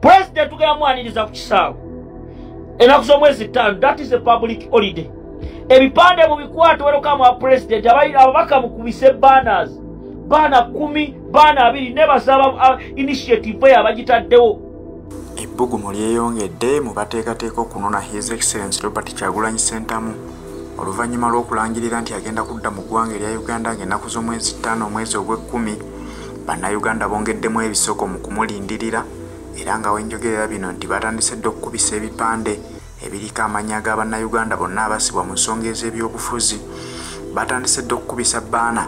President tugenda mwaniriza ku kisaawe enaku z'omwezi 5, that is a public holiday. Ebipande mu bikwate weroka mu president ababaka mukubise banners bana 10 bana 2 ne basaba initiative yabagitaddewo. Ebbugumu lyeyongedde mu bateekateeka okunona His Excellency Robert Kyagulanyi Ssentamu oluvannyuma lw'okulangirira nti agenda kudda mu ggwanga erya Uganda ng'ennaku z'omwezi 5 omwezi ogw'Ekkumi. Bannayuganda bongeddemu ebisoko mu kumulindirira era nga wenjogerera bino nti batandise dda okukubisa ebipande ebiriko amannya g'Abannayuganda bonna abasibwa mu nsonga ez'ebyobufuzi. Batandise dda okukubisa bbaana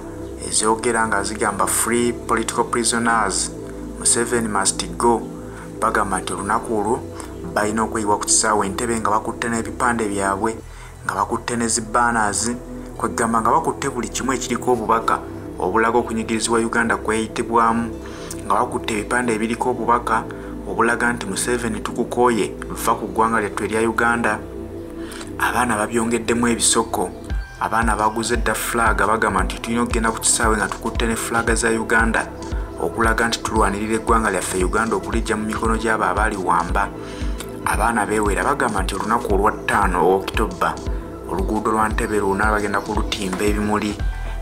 ezoogera nga zigamba free political prisoners, Museveni must go. Bagamba nti olunaku olwo balina okweyiwa ku kisaawe Entebbe nga bakutte n'ebipande byabwe, nga bakutte ne zibbanners, kwegamba nga bakutte buli kimu ekiriko obubaka obulaga okunyigirizibwa Uganda kweyitibwamu, nga bakutte ebipande ebiriko obubaka obulaga nti Museveni tukukooye va ku ggwanga lyattu erya Uganda. Abaana babyongeddemu ebisoko, abaana baguze dda flaga bagamba nti tulina okugenda ku kisaawe nga tukutte ne flaga za Uganda okulaga nti tulwanirira eggwanga lyaffe Uganda okulijja mu mikono gy'abo abaali wamba. Abaana beewera bagamba nti olunaku olwa 5 Oktoba oluguudo lwa Ntebbe lwonna bagenda kulutimba ebimuli,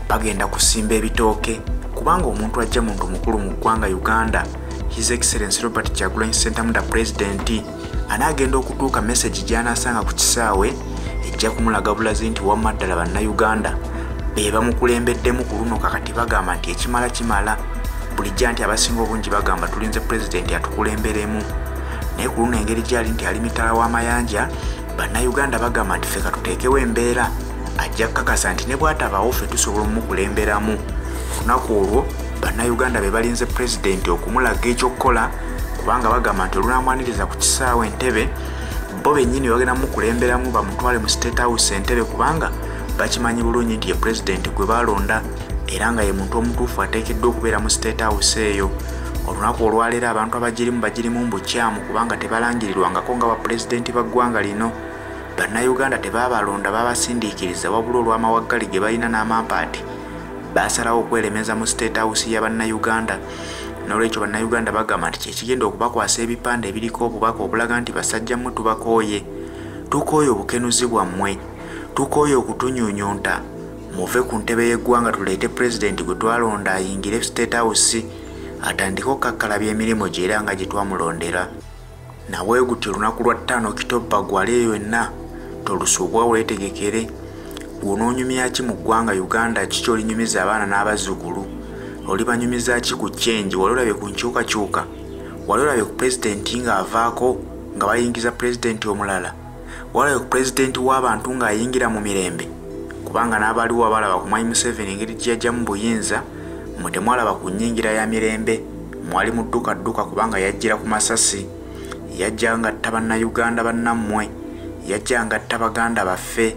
bagenda kusimba ebitooke kubanga omuntu ajja muntu mukulu mu ggwanga Uganda His Excellency Robert Kyagulanyi Ssentamu da President anaagenda okutuuka message gy'anaasanga ku kisaawe ejja kumulaga bulazi nti wamma ddala Bannayuganda be bamukulembeddemu ku luno kakati bagamba nti ekimala kimala. Bulijja nti abasinga obungi bagamba tulinze President atukulemberemu, naye ku luno engeri gyali nti ali mitala w'amayanja Bannayuganda bagamba nti ffe katuteekewo embeera ajja kukakasa nti ne bw'atabaawo ffe tusobola omukulemberamu. Lunaku olwo Bannayuganda be balinze President okumulaga ekyokukola kubanga bagamba nti olunamwaniriza ku kisaawe Entebbe bo bennyini bagenda mukulemberamu bamutwale mu State House Entebbe kubanga bakimanyi bulungi nti ye President gwe balonda era nga ye muntu omutuufu ateekeddwa okubeera mu State House eyo. Olunaku olwaleero abantu bagirimu mbukyamu kubanga tebalangirirwangako nga baPulezidenti ba ggwanga lino. Bannayuganda tebabalonda babasindiikiriza wabula olw'amawaggali ge balina n'amampaati basalawo okwelemeza mu State House ya Bannayuganda. N'olwekyo Bannayuganda bagamba nti kyekigenda okubakwasa ebipande ebiriko obubaka obulaga nti basajja mmwe tubakooye, tukooye obukenuzi bwammwe, tukooye okutunyuunyunta, muve ku ntebe y'eggwanga tuleete President gwe twalonda ayingire State House atandike okukakkalabya emirimu gye era nga gye twamulondera. Nawe gutyo olunaku lwa 5 Oktoba gwaleeyo yenna tolusuubwa oleetegekere gwonoonyumya ki mu ggwanga Uganda, kiki olinyumiza abaana n'abazzukulu, olibanyumiza ki ku change, wali olabye ku nkyukakyuka, wali olabye ku President ng'avaako nga bayingiza President omulala, wali olabye ku President w'abantu ng'ayingira mu mirembe kubanga n'abaliwo abalaba ku Mwami Museveni engeri gye yajjamu buyinza mmwe temwalaba ku nnyingira ya mirembe, mwali mu dduka kubanga yajjira ku masasi, yajja ngatta Bannayuganda bannammwe, yajja ngatta Baganda baffe,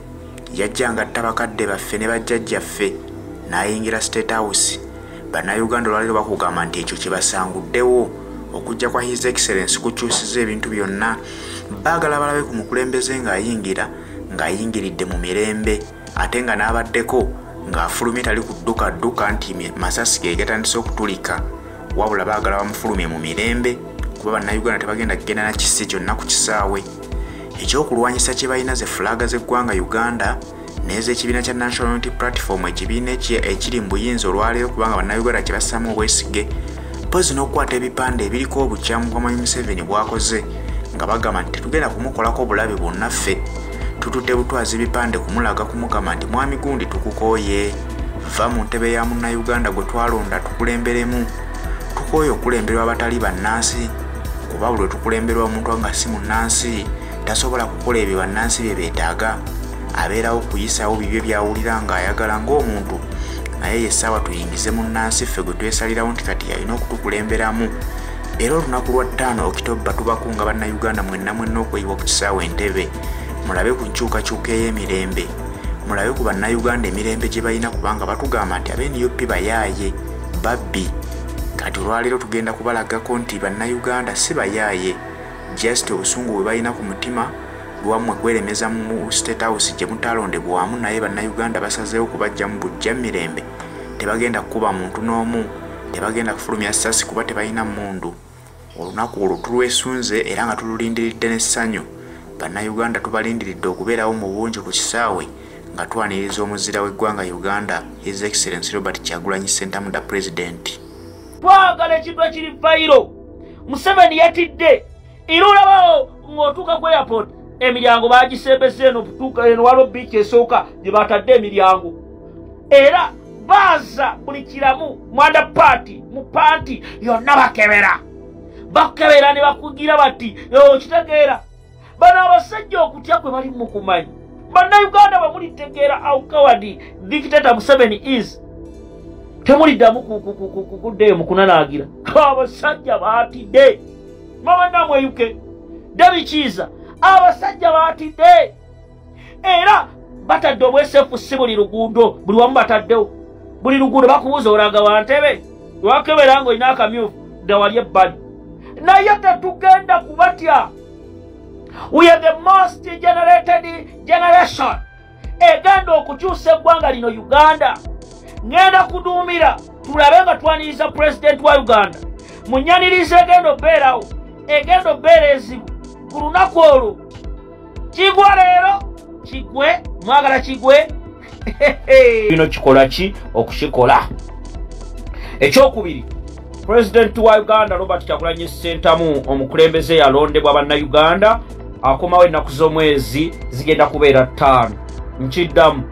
yajja ngatta bakadde baffe ne bajjajjaffe n'ayingira State House. Bannayuganda olwaleero bakugamba nti ekyo kye basanguddewo okujja kwa His Excellency kukyusiza ebintu byonna. Baagala balabe ku mukulembeze ng'ayingiridde mu mirembe ate nga n'abaddeko ng'afulumye tali ku dduka nti masasi ge gatandise okutulika, wabula baagala bamufulumye mu mirembe kuba Bannayuganda tebagenda kugenda na kisi kyonna ku kisaawe. Ekyokulwanyisa kye balina ze fulaga z'eggwanga Uganda n'ez'ekibiina kya National Unity Platform, ekibiina ekiri mu buyinza olwaleero kubanga Bannayuganda kye bassaamu obwesige, pozi n'okukwata ebipande ebiriko obukyamu bwa Mwami Museveni bw'akoze nga bagamba nti tetugenda kumukolako obulabe bwonna ffe, tutudde butwaza ebipande kumulaga kumugamba nti mwami gundi tukukooye, va mu ntebe ya Munnayuganda gwe twalonda tukulemberemu, tukooye okulemberwa abatali bannansi kuba buli tukulemberwa omuntu nga si munnansi tasobola kukola ebyo bannansi bye beetaaga, abeerawo kuyisaawo bibyo byawulira ng'ayagala ng'omuntu, naye yessaawa tuyingize munnansi ffe gwe twesalirawo nti kati alina okutukulemberamu. Era olunaku lwa 5 Oktoba tubakunga Bannayuganda mwenna okweyiwa ku kisaawe Entebbe, mulabe ku nkyukakyuka ey'emirembe, mulabe ku Bannayuganda emirembe gye balina kubanga batugamba nti ab'NUP bayaaye babbi. Kati olwaleero tugenda kubalagako nti Bannayuganda si bayaaye, just obusungu bwe balina ku mutima lwammwe kweremeza mu State House gye mutalondebwamu, naye Bannayuganda basazeewo kubajja mu bujja mirembe, tebagenda kukuba muntu n'omu, tebagenda kufulumya ssasi kuba tebalina mmundu. olunaku olwo tulwesunze era nga tululindiridde n'essanyu. Bannayuganda tubalindiridde okubeerawo mu bungi ku kisaawe nga twaniriza omuzira w'eggwanga Uganda, His Excellency Robert Kyagulanyi Ssentamu the President. Twagala ekintu ekiri vayiro. Museveni yatidde. Era olabawo ng'otuuka ku airport emiryango baagisembese eno butuuka eno waliwo biiki esooka gye batadde emiryango. Era baaza buli kiramu mwanda paati mu paati yonna bakebera. Bakebera ne bakugira bati kitegeera. Bano abasajja okutya kwe bali mu kumanyi. Bannayuganda bamulitegeera how coward dictator Museveni is. Temuliddamu kuddeyo mu kunanaagira. Abasajja baatidde. Mama namwe yuke. David Chiza. Abasajja baatidde. Era batadde obwesefu si buli luguudo. Buli wamu bataddewo. Buli luguudo bakubuuza olaga wa Ntebe. Wakebera ng'olina akamyufu dda wali ebbali. Naye tetugenda kubatya. We are the most generated generation. Egenda okukyusa eggwanga lino Uganda. Ngenda kuduumira tulabe nga twaniriza president wa Uganda. Munyaniriza egenda obeerawo. Egenda obeera ezibu. Ku lunaku olwo. Kigwa leero. Kigwe. Mwagala kigwe. Bino kikola ki okukikola? Ekyokubiri. President wa Uganda Robert Kyagulanyi Ssentamu omukulembeze yalondebwa bannayuganda akomawo ennaku z'omwezi zigenda kubeera 5. Nkiddamu.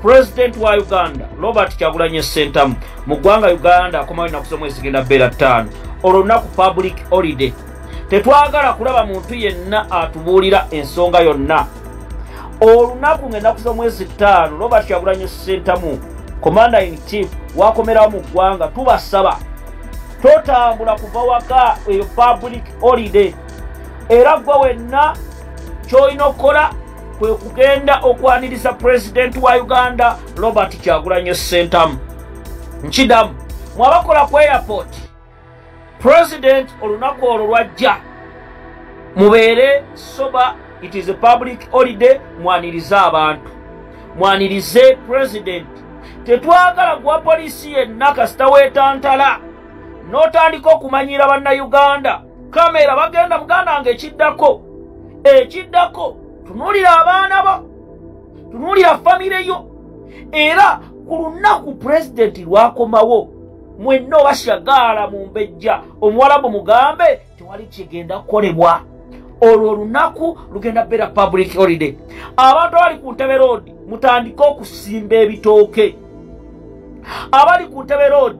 President wa Uganda Robert Kyagulanyi Ssentamu mu ggwanga Uganda akomawo ennaku z'omwezi zigenda kubeera 5. Olunaku public holiday. Tetwagala kulaba muntu yenna atubuulira ensonga yonna. Olunaku ng'ennaku z'omwezi 5 Robert Kyagulanyi Ssentamu Commander in Chief wakomerawo mu ggwanga tubasaba totambula kuva waka eyo public holiday. Era gwe wenna ky'olina okukola kwe kugenda okwaniriza president wa Uganda Robert Kyagulanyi Ssentamu. Nkidamu mwabakola ku airport president olunaku olwo lwajja mubeere soba. It is a public holiday. Mwanirize abantu. Mwanirize president. Tetwagala gwa polisi yenna kasita weetantala n'otandika okumanyira bannayuganda. Kamera bagenda muganda nga ekiddako. Ekiddako tunuulira abaana bo. Tunuulira famire yo. Era ku lunaku president lwakomawo mwenna obashagaala mu mbejja omuwalabu mugambe tewali kigenda kukolebwa. Olwo olunaku lugenda beera public holiday. Abantu abali ku Ntebe Road mutandika okusimba ebitooke. Abali ku Ntebe Road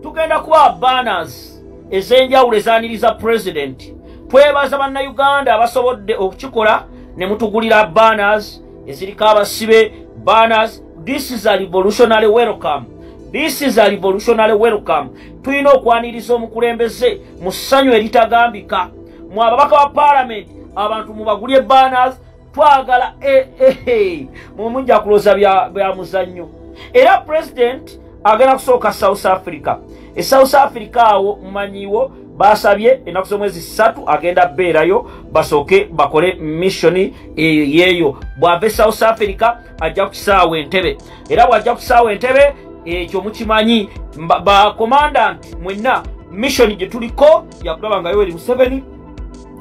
tugenda kuba banners ez'enjawulo ezaaniriza president. Twebaza bannayuganda abasobodde okukikola ne mutugulira banners eziriko abasibe banners. This is a revolutionary welcome. This is a revolutionary welcome. Tulina okwaniriza omukulembeze mu ssanyu eritagambika. Mwababaka wa parliament abantu mubagulye banners. Twagala mumunja kuloza bya muzannyo. Era president agenda kusooka South Africa. South Africa awo mumanyiwo basabye ennaku z'omwezi 3 agenda beerayo basooke bakole mission yeeyo. Bw'ave South Africa ajja ku kisaawe Entebbe. Era bw'ajja ku kisaawe Entebbe ekyo mukimanyi ba commandant mwenna mission gye tuliko yakulaba nga Yoweri Museveni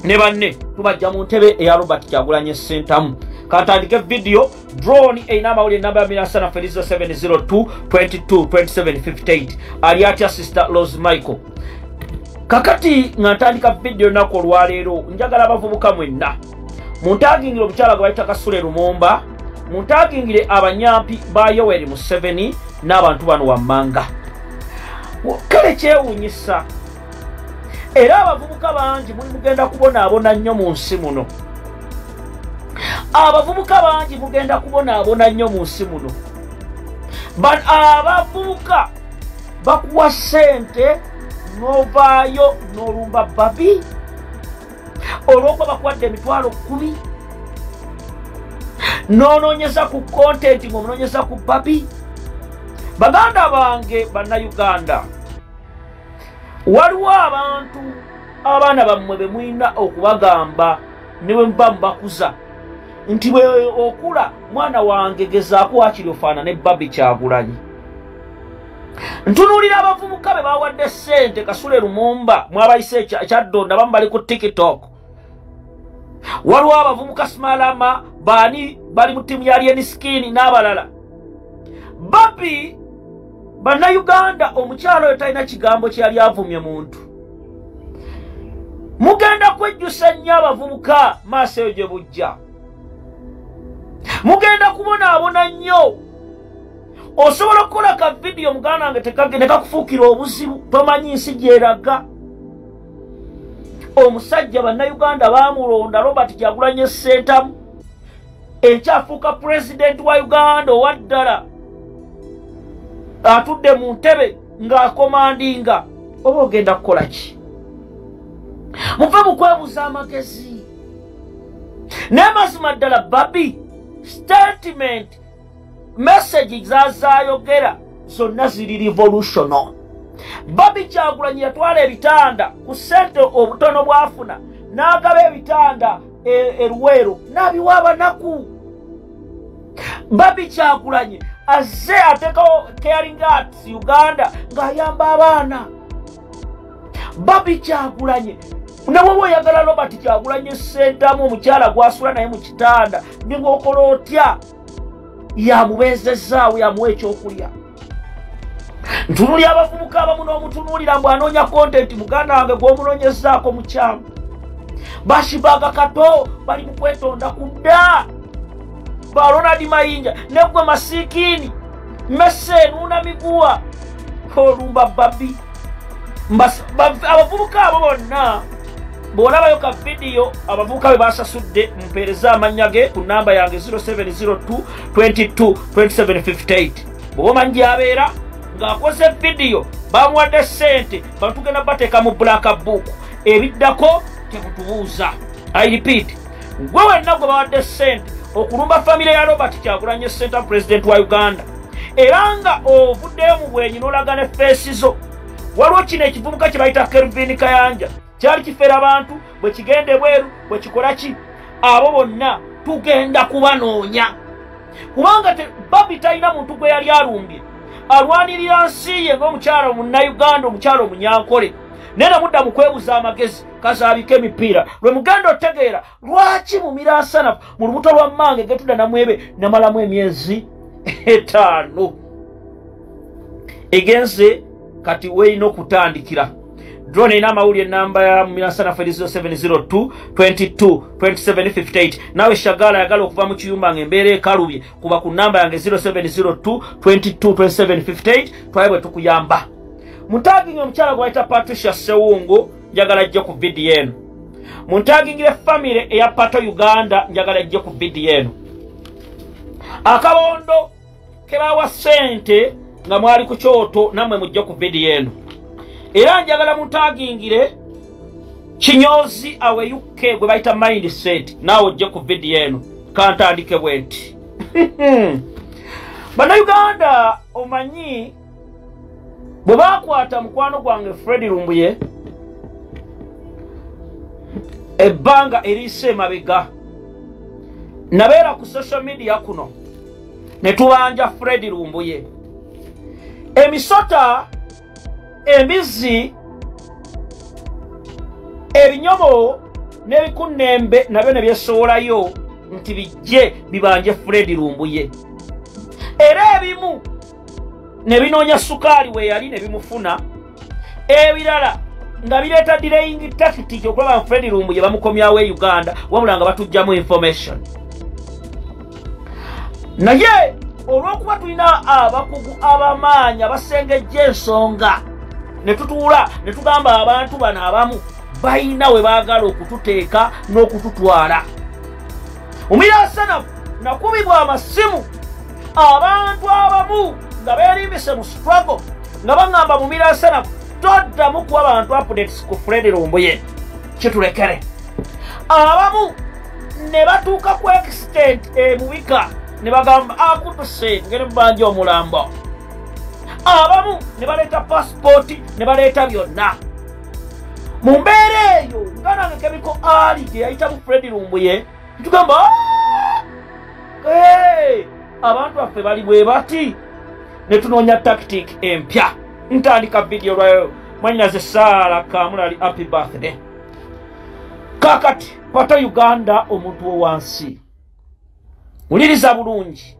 ne banne tubajja mu ntebe eya Robert Kyagulanyi Ssentamu. Katandike video drone enamawulire namba ya 702 22 2758 ali atya sister Rose Michael. Kakati ngantandika video nako olwaleero njagala abavubuka mwenna muntagingire omukyala gwe bayita Kasule Lumumba, muntagingire abanyampi ba Yoweri Museveni n'abantu bano wammanga. Kale kyewuunyisa era abavubuka bangi muli mugenda kubonaabona nnyo mu nsi muno. Abavubuka bangi mugenda kubonaabona nnyo mu nsi muno. Abavubuka bakuwa ssente n'ovaayo n'olumba babi olw'okuba bakuwadde emitwalo 10 n'onoonyeza ku content ng'omunoonyeza ku babi. Baganda bange bannayuganda, waliwo abantu abaana bammwe be mulina okubagamba ne bwe muba mubakuza nti bwe okula mwana wange gezaako wakiri ofaanana ne Babi Kyagulanyi. ntunulira abavubuka be bawadde ssente Kasule Lumumba mwabayise ekyadonda bamu bali ku TikTok. Waliwo abavubuka Smalama bani bali mu ttiimu ya Alien Skin n'abalala. Bobi Banna Uganda omukyalo oyo talina kigambo kye yali avumye muntu. Mugenda kwejjusa nnyo abavubuka maaso eyo gye bujja. Mugenda kubonaabona nnyo. Osobola okukola ka vidiyo muganda wange tekagende kakufuukira obuzibu tomanyi nsi gyeraga. Omusajja Banna Uganda baamulonda Robert Kyagulanyi Ssentamu ekyafuuka pulezidenti wa Uganda owaddala atudde mu ntebe ng'akomandinga. Oba ogenda kukola ki? Muve mu kwebuuza amagezi. Naye mazima ddala Bobi statement message zazayogera zonna ziri revolutional. Bobi Kyagulanyi yatwala ebitanda ku ssente obutono bwafuna n'agaba ebitanda eruwero n'abiwa abanaku. Bobi Kyagulanyi azze atekawo caring arts Uganda ng'ayamba abaana. Bobi Kyagulanyi ne bwoba oyagala Robert Kyagulanyi Ssentamu omukyala gwasula naye mu kitanda ne ng'okola otya yamubeezezaawo yamuwa ekyokulya. Ntunulya abavubuka abamu n'omutunuulira mbu anoonya kontenti muganda wange gw'omunoonyezaako mukyamu. Bashibaga Kato bali mu kwetonda ku dda. Ba Ronald Mayinja ne gwe Masiikini Messe Nuuna Miguwa olumba Bobi. Abavubuka abo bonna bw'olabayo ka vidiyo abavubuka be basasudde mpeereza amannya ge ku nnamba yange 0702 22 2758. Bw'oba omanyi gy'abeera ng'akoze vidiyo bamuwadde ssente batugenda bateeka mu black book. Ebiddako tebutubuuza. I repeat, gwe wenna gwe bawadde ssente okulumba famire ya Robert Kyagulanyi Ssentamu president wa Uganda era nga ovuddeyo mu bwenyi n'olaga ne feesi zo. Waliwo kino ekivubuka kye bayita Kelvin Kayanja kyali kifera abantu bwe kigende bweru bwe kikola ki. Abo bonna tugenda kubanoonya kubanga Bobi talina muntu gwe yali alumbye alwanirira nsi ye ng'omukyala Munnayuganda omukyala omunyankole. Naye namudda mu kwebuuza amagezi kazaabika emipiira lwe mugenda otegeera lwaki mu miransanafu mu lubuto lwa mmange getudda namwebe namalamu emyezi 5 egenze kati weeyina okutandikira. Drone ina amawulire ennamba ya miransanafu 0702 22 2758. Nawe Shagala yagala okuva mu kiyumba ng'embeera ekalubye kuba ku nnamba yange 0702 22 2758 twaye bwe tukuyamba. Muntagingire omukyala gwe bayita Patricia Sewungu njagala ajje ku vidiyo eno. Muntagingire famire eya Pato Uganda njagala ajje ku vidiyo eno. Akabondo ke bawa ssente nga mwali ku kyoto nammwe mujje ku vidiyo eno. Era njagala muntagingire Kinyozi awe UK gwe bayita Mindset naawe ojje ku vidiyo eno. Kantandike bwenti. Banna Uganda omanyi bwe bakwata mukwano gwange Fred Lumbuye ebbanga eriise emabega nabeera ku social media kuno ne tubanja Fred Lumbuye emisota embizi ebinyomo n'ebikunnembe nabyo ne byesowolayo nti bijje bibanje Fred Lumbuye era ebimu ne binoonya sukaali we yali ne bimufuna ebirala nga bireeta delaying tactic okulaba Fred Lumbuye bamukomyawo e Uganda wabula nga batujjamu information. Naye olw'okuba tulina abakugu abamaanyi abasengejja ensonga ne tutuula ne tugamba abantu bano abamu balina we baagala okututeeka n'okututwala. Omiransanafu nakubibwa amasimu abantu abamu nga beerimbise mu struggle nga baŋŋamba mu miransanafu toddamu kuwa abantu updates ku Fred Lumbuye kitulekere. Abamu ne batuuka ku extent emubika ne bagamba akutuse ngene mubanja omulambo. Abamu ne baleeta passport ne baleeta byonna. Mu mbeera eyo nga nange Kebiko Ali gye yayita mu Fred Lumbuye tugamba abantu baffe bali bwe bati ne tunoonya tactic empya. Ntandika video lwayo mwanyinaze Saala Kamulali happy birthday. Kakati Pato Uganda omuntu wo wansi. Uliriza bulungi.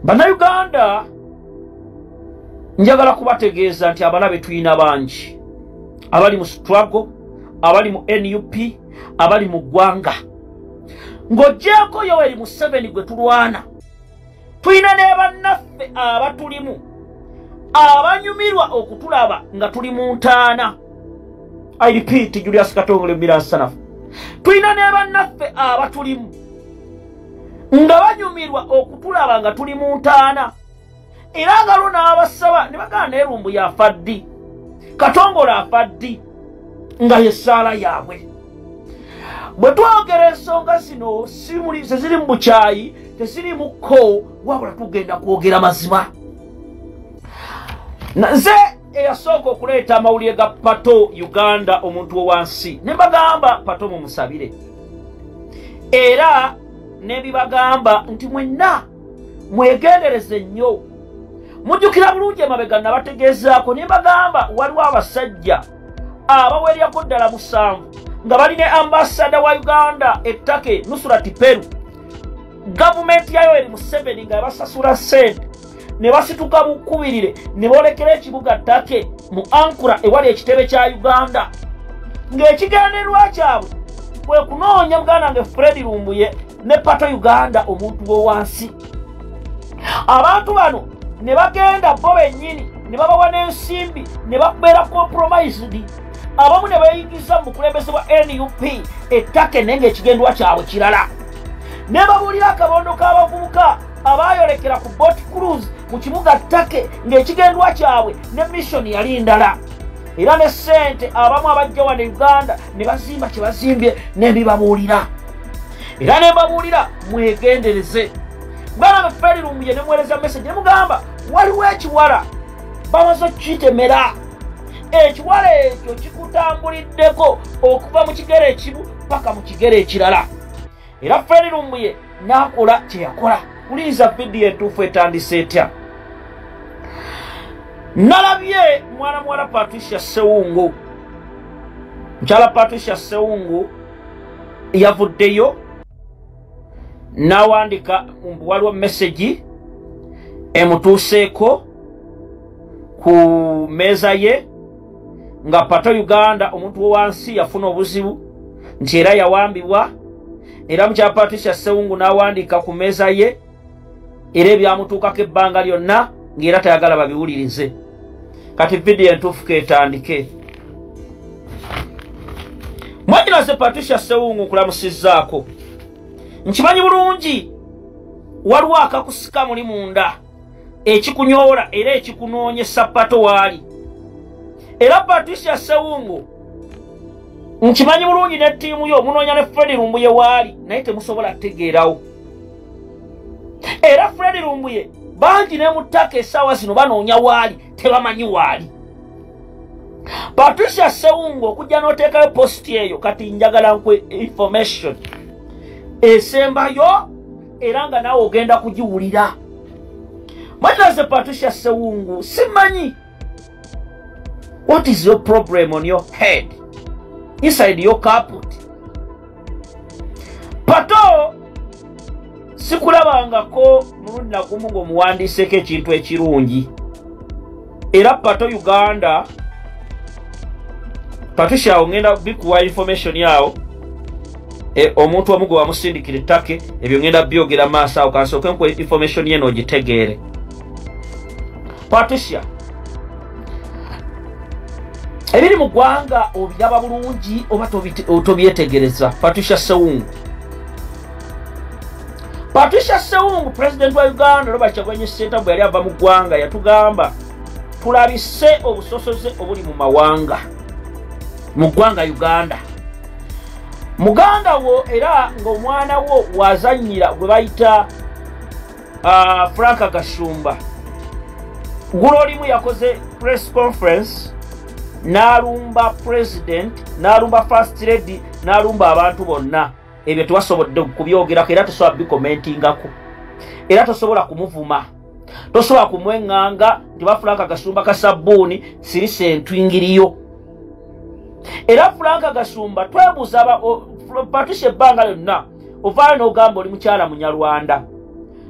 Banna Uganda njagala kubategeeza nti abalabe tuyina bangi. Abali mu struggle, abali mu NUP, abali mu ggwanga. Ng'oggyeko Yoweri Museveni gwe tulwana. Tuyina ne bannaffe abatulimu abanyumirwa okutulaba nga tuli mu ntaana. I repeat, Julius Katongole Miransanafu. Tuyina ne bannaffe abatulimu nga banyumirwa okutulaba nga tuli mu ntaana. Era nga luna abasaba ne bagamba Erumbu yafa ddi, Katongole afa ddi, nga ye Saala yaabwe. Bwe twogera ensonga zino teziri mu bukyayi, teziri mu kko, wabula tugenda kwogera mazima. Nze eyasooka okuleeta amawulire ga Pato Uganda omuntu wo wansi ne mbagamba Pato mumusabire. Era ne bibagamba nti mwenna mwegendereze nnyo. Mujjukira bulungi emabega nabategeezaako ne mbagamba waliwo abasajja abaweeryako ddala 7 nga bali ne ambasada wa Uganda ettake Nusrat Peru. Gavumenti ya Yoweri Museveni nga basasula ssente ne basituka bukubirire ne boolekera ekibuga ttake mu Ankura ewali ekitebe kya Uganda. Ng'ekigendererwa kyabwe kwe kunoonya muganda nge Fred Lumbuye ne Pato Uganda omuntu wo wansi. Abantu bano ne bagenda bo bennyini ne babawa n'ensimbi ne babeera compromised. Abamu ne beeyigiza mu bukulembeze bwa NUP ettake naye ng'ekigendwa kyabwe kirala. Ne babuulira akabondo k'abavubuka abaayolekera ku boat cruise mu kibuga ttake ng'ekigendwa kyabwe ne mission yali ndala. Era ne ssente abamu abajja wano Uganda ne bazimba kye bazimbye ne bibabuulira. Era ne babuulira mwegendereze. Bwana Fred Lumbuye ne muweereza message ne mugamba waliwo ekiwala bamaze okukitemera. Ekiwala ekyo kikutambuliddeko okuva mu kigere ekimu paka mu kigere ekirala. Era Fred Lumbuye n'akola kye yakola. Uliriza video entuufu etandise etya. Nalabye mwana muwala Patricia Sewungu. Mukyala Patricia Sewungu yavuddeyo n'awandika waliwo message emutuuseeko ku meeza ye nga Pato Uganda omuntu wo wansi yafuna obuzibu nti era yawambibwa. Era mukyala Patricia Sewungu n'awandika ku meeza ye era ebyamutuukako ebbanga lyonna ng'era tayagala babiwulirize. Kati video entuufu ketandike. Mwagiraze Patricia Sewungu nkulamusizzaako. Nkimanyi bulungi waliwo akakusika muli munda ekikunyoola era ekikunoonyesa Pato waali. Era Patricia Sewungu nkimanyi bulungi ne ttiimu yo munoonya ne Fred Lumbuye waali naye temusobola kutegeerawo. Era Fred Lumbuye bangi ne mu ttaka essaawa zino banoonya waali tebamanyi waali. Patricia Sewungu okujja n'oteekayo positi eyo kati njagala nkwe information esembayo era nga naawe ogenda kugiwulira. Mwagiraze Patricia Sewungu simanyi what is your problem on your head inside your caput. Pato sikulabangako mulundi nagumu ng'omuwandiiseko ekintu ekirungi. Era Pato Uganda Patricia ngenda bikuwa information yawo omuntu omu gwe wamusindikira ettake ebyo ngenda byogera maaso awo kansooke nkuwa information ye n'ogitegeere. Patricia ebiri mu ggwanga obiraba bulungi oba tobyetegereza. Patricia Sewungu Patricia Sewungu president wa Uganda Robert Kyagulanyi Ssentamu bwe yali ava mu ggwanga yatugamba tulabise obusosoze obuli mu mawanga mu ggwanga Uganda. Muganda wo era ng'omwana wo wazannyira gwe bayita Franka Gashumba. Gulo olimu yakoze press conference n'alumba president n'alumba first lady n'alumba abantu bonna. Ebyo tewasobodde kubyogerako era tosobola bikomentingako era tosobola kumuvuma tosobola kumwenganga nti bafulaka Kasumba kasabbuuni siri sentwingiriyo. Era Franka Kasumba twebuuza Patricia ebbanga lyonna ovaayo n'ogamba oli mukyala Munyarwanda.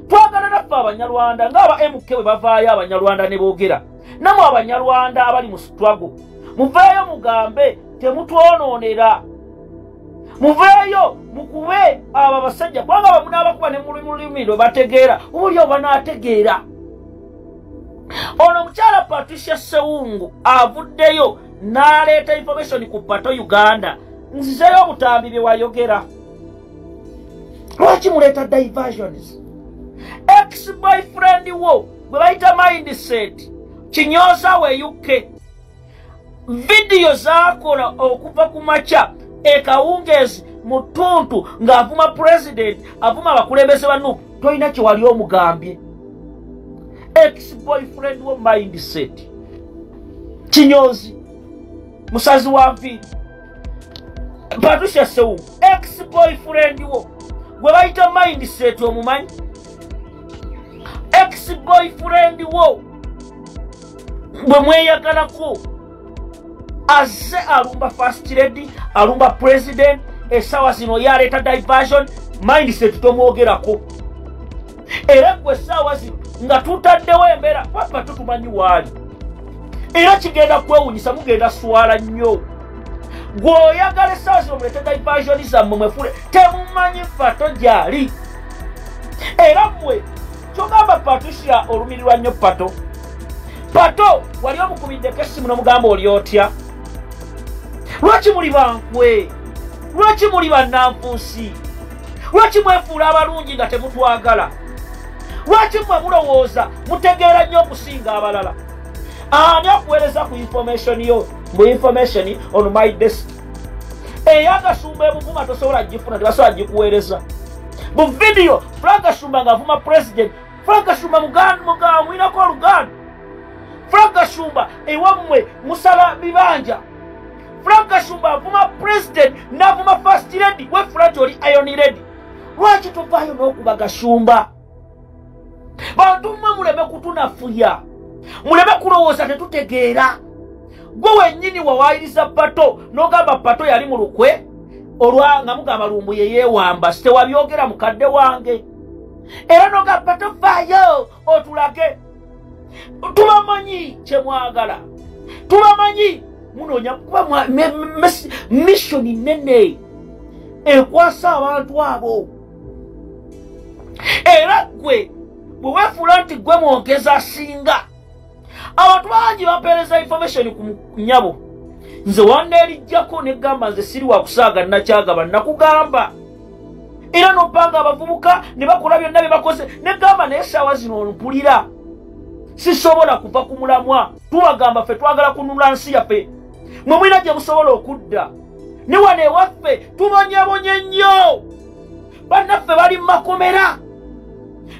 Twagala naffe Abanyarwanda ng'aba MK bwe bavaayo Abanyarwanda ne boogera. Namwe Abanyarwanda abali mu struggle muveeyo mugambe temutwonoonera. Muveeyo mukube abo abasajja kubanga bamunaabakuba ne mulimi lwe bategeera oli oba n'ategeera. Ono omukyala Patricia Sewungu avuddeyo n'aleeta information ku Pato Uganda. Nzizeyo obutambi bye wayogera. Lwaki muleeta diversions? Ex-boyfriend wo bwe bayita mindset Kinyoza we UK video zaakola okuva ku makya ekawungezi mu ttuntu ng'avuma president avuma abakulembeze bannu tolina kye wali omugambye. Ex-boyfriend wo mindset Kinyozi musazi wa nviiri Patricia Sewungu ex-boyfriend wo gwe bayita mindset omumanyi. Ex-boyfriend wo bwe mweyagalako azze alumba first lady alumba president esawa zino yaleeta diversion mindset tomwogerako. Era gwe sawa zino nga tutaddewo embeera papa tutumanyi waali era kigenda kwewunyisa mugenda swala nnyo. Gwoyagala esawa zino mulete diversion zammwe mwefule temumanyi Pato gyali. Era mmwe kyogamba Patricia olumirirwa nnyo Pato. Pato wali omukubiddeko essimu n'omugamba oli otya? Lwaki muli bankwe? Lwaki muli bannanfuusi? Lwaki mwefuula abalungi nga temutwagala? Lwaki mmwe mulowooza mutegeera nnyo okusinga abalala? Ani akuweereza ku information yo? Mu information on my desk. Kasumba ebuvuma tosobola gifuna tebasobola gikuweereza. Mu video Frank Kasumba ng'avuma president. Frank Kasumba muganda mwinako oluganda. Frank Kasumba ewammwe musala bibanja. Frank Kasumba avuma president n'avuma first lady we Frank oli iron lady. Lwaki tuvaayo n'okuba Kasumba? Bantu mmwe muleme kutunafuya. Muleme kulowooza tetutegeera. Gwe wennyini wawaayiriza Pato n'ogamba Pato yali mu lukwe olwa nga mugamba lumbu ye yeewamba sitewabyogera mukadde wange. Era n'ogamba Pato vaayo otulage. Tubamanyi kyemwagala. Tubamanyi munoonya kuba mission nene ekwasa abantu abo. Era gwe bwe weefuula nti gwe mwogeza asinga abantu bangi bampeereza information ku nyabo. Nze wanda erijjako negamba nze siri wa kusaaga nakyagaba nakugamba. Era n'opanga abavubuka ne bakola byonna bye bakoze negamba naye essaawa zino mpulira sisobola kuva ku mulamwa. Tubagamba ffe twagala kununula nsi yaffe mwe mwina gye musobola okudda. Ne wano ewaffe tubonyabonye nnyo. Bannaffe bali mu makomera.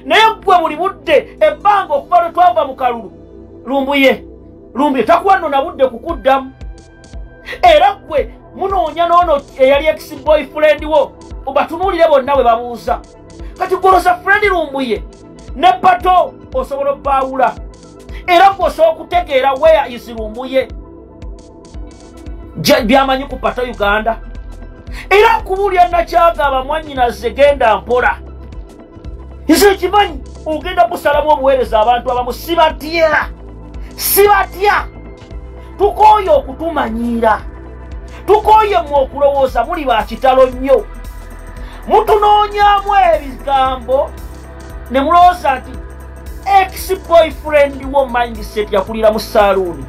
Naye gwe buli budde ebbanga okuva lwe twava mu kalulu lumbuye takuwa nno na budde kukuddamu. Era gwe munoonya n'ono eyali ex-boyfriend wo obatunuulire bonna bwe babuuza. Kati goloza friend lumbuye ne Pato osobola obbaawula. Era gwe osobola okutegeera where is lumbuye byamanyi ku Pato Uganda. Era nkubuulya nakyagaba mwannyinaze genda mpola. Nze kimanyi ogenda kusalamu obuweereza abantu abamu sibatya. Tukooye okutumanyiira. Tukooye mu okulowooza muli ba kitalo nnyo. Mutunoonyaamu ebigambo ne mulowooza nti ex-boyfriend wo mindset yakulira mu saaluuni.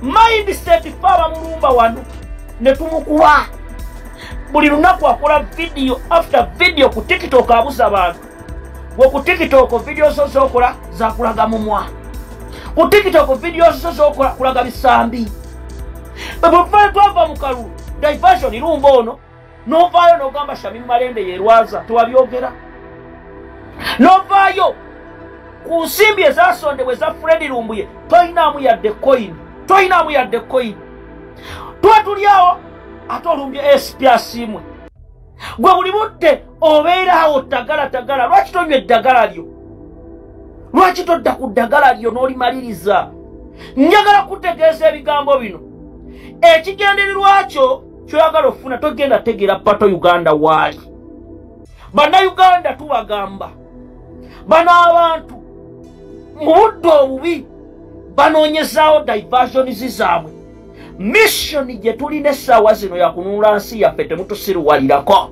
Mindset faba mulumba wano ne tumukuba. Buli lunaku akola video after video ku TikTok abuza abantu. Ku TikTok video zokola zakulaga mumwa. Ku TikTok video zokola kulaga bisambi. Bwe twava mu kalulu diversion irumba ono novaayo n'ogamba Shamim Malende yerwaza tewabyogera. Novaayo ku nsimbi ezasondebwa eza Fred Lumbuye toyinaamu yadde coin. Tuba tuli awo ate olumbye SP asimwe. gwe buli budde obeerawo tagala lwaki tonywa eddagala lyo lwaki todda ku ddagala lyo n'olimaliriza njagala kutegeeza ebigambo bino ekigendererwa kyo kyoyagala ofuna togenda tegeera pato Uganda waali bannayuganda tubagamba bano abantu mu budde obubi banoonyezaawo diversions zaabwe missioni gye tulina essaawa zino yakununula nsi yaffe temutusiruwalirako